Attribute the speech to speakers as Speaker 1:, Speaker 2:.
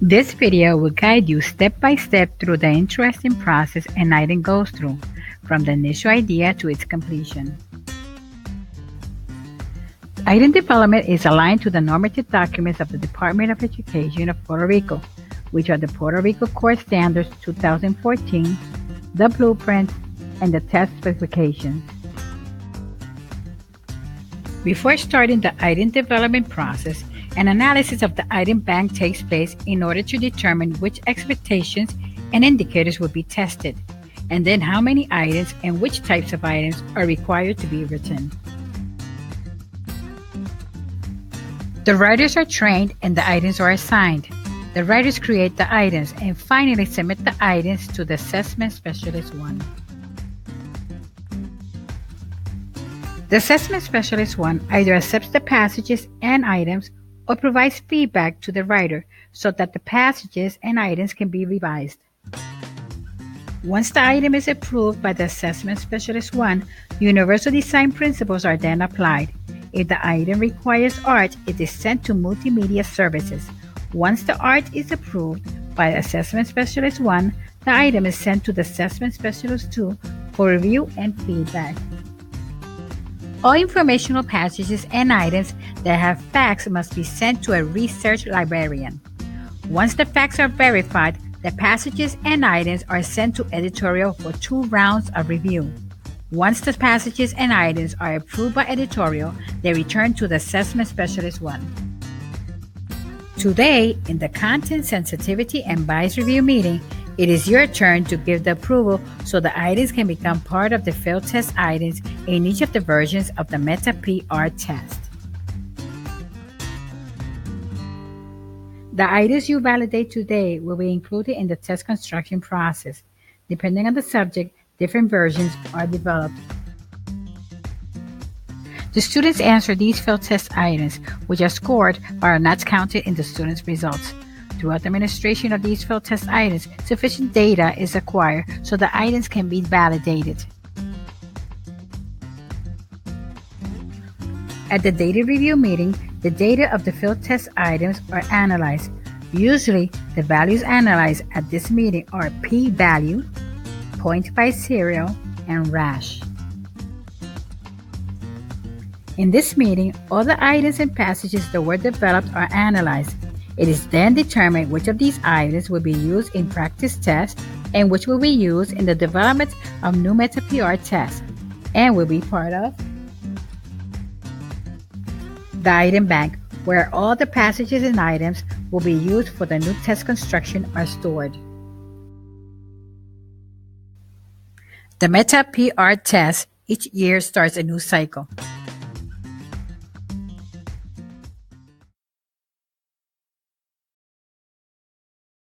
Speaker 1: This video will guide you step by step through the interesting process an item goes through, from the initial idea to its completion. Item development is aligned to the normative documents of the Department of Education of Puerto Rico, which are the Puerto Rico Core Standards 2014, the Blueprint, and the test specifications. Before starting the item development process, an analysis of the item bank takes place in order to determine which expectations and indicators will be tested, and then how many items and which types of items are required to be written. The writers are trained and the items are assigned. The writers create the items and finally submit the items to the Assessment Specialist 1. The Assessment Specialist 1 either accepts the passages and items or provides feedback to the writer so that the passages and items can be revised. Once the item is approved by the Assessment Specialist 1, universal design principles are then applied. If the item requires art, it is sent to Multimedia Services. Once the art is approved by the Assessment Specialist 1, the item is sent to the Assessment Specialist 2 for review and feedback. All informational passages and items that have facts must be sent to a research librarian. Once the facts are verified, the passages and items are sent to editorial for 2 rounds of review. Once the passages and items are approved by editorial, they return to the Assessment Specialist 1. Today, in the Content Sensitivity and Bias Review meeting, it is your turn to give the approval so the items can become part of the field test items in each of the versions of the Meta PR test. The items you validate today will be included in the test construction process. Depending on the subject, different versions are developed. The students answer these field test items, which are scored but are not counted in the students' results. Throughout the administration of these field test items, sufficient data is acquired so the items can be validated. At the data review meeting, the data of the field test items are analyzed. Usually, the values analyzed at this meeting are p-value, point by serial, and rash. In this meeting, all the items and passages that were developed are analyzed. It is then determined which of these items will be used in practice tests and which will be used in the development of new Meta PR tests and will be part of the item bank, where all the passages and items will be used for the new test construction are stored. The Meta PR test each year starts a new cycle.